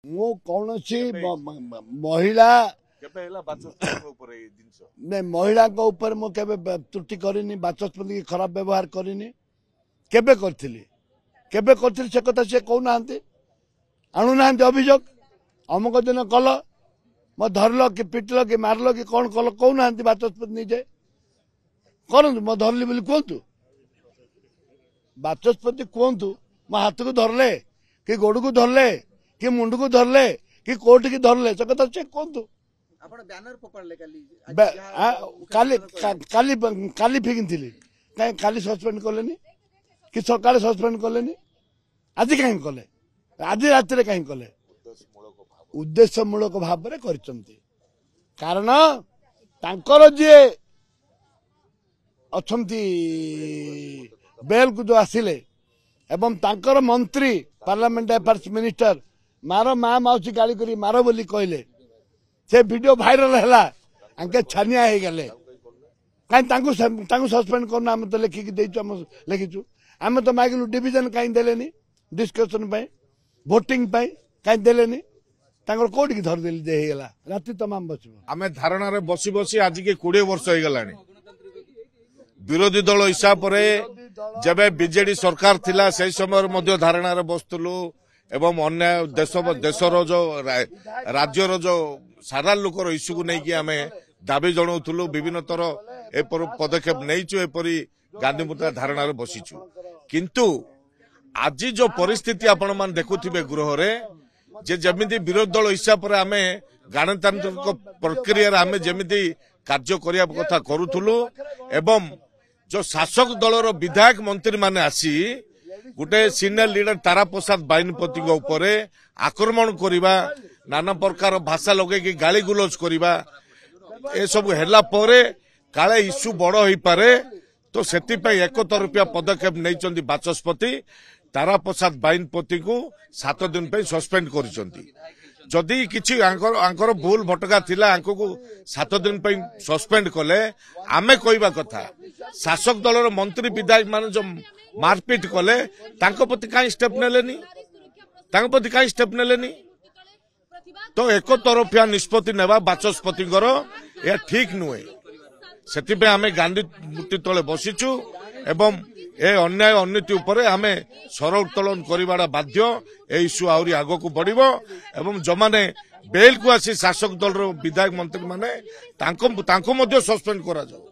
मु कौन महिला महिला मु त्रुटि करनी बाचस्पति की खराब व्यवहार करनी केबे करथिली से कथा से कहना आणुना अभियोग अमुक दिन कल मो धरल कि पिटल कि मारल कि कौन कल कहना बाचस्पति निजे करतु मो धरली बोली कहतु बाचस्पति कहतु मो हाथ को धरले कि गोड़ को धरले कि मुंड को धरले कि कोर्ट की धरले से कथा से कहतु काली फिंगी कहीं काली सस्पेंड कले कि सकाଳେ सस्पेंड कले आज कहीं कले आज रात कहीं कले उद्देश्यमूलक भाव में कारण तांकर जी अच्छी बेल को जो आसिले एवं तांकर मंत्री पार्लियामेंट अफेयर्स मिनिस्टर मार माँ माउसी गाड़ी करी मार बोली कहले से वीडियो भाइराल है आंके छानिया हो गले कहीं सस्पेंड करना आम तो लिखिकी लिखीचु आम तो मागिलु डिविजन कहीं देलेनी डिस्कशन भोटिंग कहीं देलेनी कोट की धरदेली देला राति तमाम बस आम धारणा रे बसी बसी आज के 20 वर्ष हो गलानी विरोधी दल हिसाब से जब बीजेडी सरकार थिला से समय धारणा रे बसतलु एवं अन्य देशर जो राज्यर जो सारा लोकर इश्यू को लेकिन आम दाबी जनाऊलु विभिन्न थर पदक्षेप नहीं एपरी गांधी मुद्रा धारणा रे बसीचु किंतु आज जो परिस्थिति आपण मान देखुथिबे गृह रे जे जमिति विरोधी दल हिसाब से आम गणतांत्रिक प्रक्रिया आम जमिति कार्य करिया कथा करूथुलु एवं जो शासक दलर विधायक मंत्री माने आसी गोटे सीनियर लीडर तारा प्रसाद बाहिनीपति उपरे आक्रमण करिबा नाना प्रकार भाषा लगे गाली गुलज करिबा ए सब हैला परे काले इश्यू बड़ होई पारे तो सेति पई एक तरफिया पदक्षेप नैचंदी बाचस्पति तारा प्रसाद बाहिनीपति को 7 दिन पे सस्पेंड करिसंती जदि किछि आंकर भूल भटका थिला आंको को 7 दिन पे सस्पेंड कले आमे कहबा कथा शासक दलर मंत्री विधायक माने जो मारपीट कले तांको प्रति काई स्टेप नेलेनी तो एक तरफिया निष्पत्ति नेबा बाचस्पति यह ठीक नुहे से आम गांधी मूर्ति तले बसीचु एवं ए अन्याय अननीति उपरे आमे स्वर उत्तोलन करिवाडा बाध्य ए इश्यू आउरी आगो को बढ़िबो एवं जो माने बेल को आसी शासक दल विधायक मंत्री माने तांको मध्य सस्पेंड करा जाओ।